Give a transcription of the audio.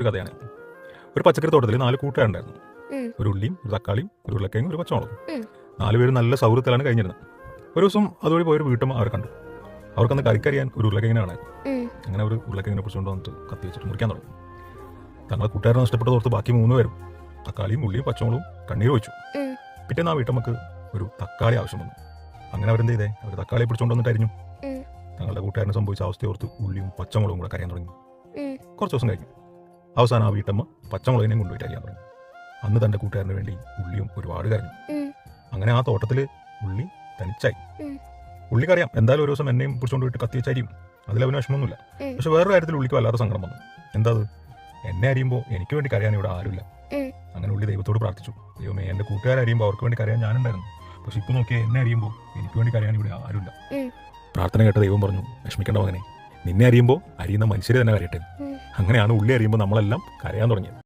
ഒരു കഥയാണ്. ഒരു പച്ചക്കറി തോട്ടത്തിൽ 4 കൂട്ടുകാരുണ്ടായിരുന്നു. ഒരു ഉള്ളിയും ഒരു തക്കാളിയും ഒരു ഉരുളക്കിഴങ്ങും ഒരു പച്ചമുളകും. 4 പേരും നല്ല സൗഹൃദത്തിലാണ് കഴിഞ്ഞിരുന്നത്. ഒരു ദിവസം അതുവഴി പോയൊരു വീട്ടമ്മ അവരെ കണ്ടു. അവർക്കന്ന് കറിക്കറിയാൻ ഒരു ഉരുളക്കിഴങ്ങിനെ കാണാൻ. അങ്ങനെ ഒരു ഉരുളക്കിഴങ്ങിനെ പിടിച്ചുകൊണ്ട് വന്നിട്ട് കത്തി വെച്ചിട്ട് മുറിക്കാൻ തുടങ്ങി. തങ്ങളുടെ കൂട്ടുകാരനെ നഷ്ടപ്പെട്ട ഓർത്ത് ബാക്കി 3 പേരും തക്കാളിയും ഉള്ളിയും പച്ചമുളകും കണ്ണീർ വെച്ചു. പിറ്റേന്ന് ആ വീട്ടമ്മക്ക് ഒരു തക്കാളി ആവശ്യം വന്നു. അങ്ങനെ അവരെന്ത് ചെയ്തേ, അവർ തക്കാളിയെ പിടിച്ചുകൊണ്ട് വന്നിട്ട് അരിഞ്ഞു. തങ്ങളുടെ കൂട്ടുകാരനെ സംഭവിച്ച അവസ്ഥയോർത്ത് ഉള്ളിയും പച്ചമുളകും കൂടെ കരയാൻ തുടങ്ങി. കുറച്ച് ദിവസം കഴിഞ്ഞു. അവസാനം ആ വീട്ടമ്മ പച്ചമുളകിനെയും കൊണ്ടുപോയിട്ട് അരിയാൻ തുടങ്ങി. അന്ന് തൻ്റെ കൂട്ടുകാരന് വേണ്ടി ഉള്ളിയും ഒരുപാട് കരഞ്ഞു. അങ്ങനെ ആ തോട്ടത്തിൽ ഉള്ളി തനിച്ചായി. ഉള്ളിക്കറിയാം എന്തായാലും ഒരു ദിവസം എന്നെയും പിടിച്ചുകൊണ്ട് പോയിട്ട് കത്തി വെച്ചരിയും, അതിലവന് വിഷമമൊന്നുമില്ല. പക്ഷെ വേറൊരു കാര്യത്തിൽ ഉള്ളിക്ക് വല്ലാതെ സങ്കടം വന്നു. എന്താ അത്, എന്നെ അറിയുമ്പോൾ എനിക്ക് വേണ്ടി കരയാൻ ഇവിടെ ആരുമില്ല. അങ്ങനെ ഉള്ളി ദൈവത്തോട് പ്രാർത്ഥിച്ചു, ദൈവമേ എൻ്റെ കൂട്ടുകാരറിയുമ്പോൾ അവർക്ക് വേണ്ടി കരയാൻ ഞാനുണ്ടായിരുന്നു, പക്ഷെ ഇപ്പൊ നോക്കിയാൽ എന്നെ അറിയുമ്പോൾ എനിക്ക് വേണ്ടി കരയാൻ ഇവിടെ ആരുമില്ല. പ്രാർത്ഥന കേട്ട ദൈവം പറഞ്ഞു, വിഷമിക്കേണ്ട മകനെ, നിന്നെ അറിയുമ്പോൾ അറിയുന്ന മനുഷ്യരെ തന്നെ കരയട്ടെ. അങ്ങനെയാണ് ഉള്ളി അറിയുമ്പോൾ നമ്മളെല്ലാം കരയാൻ തുടങ്ങിയത്.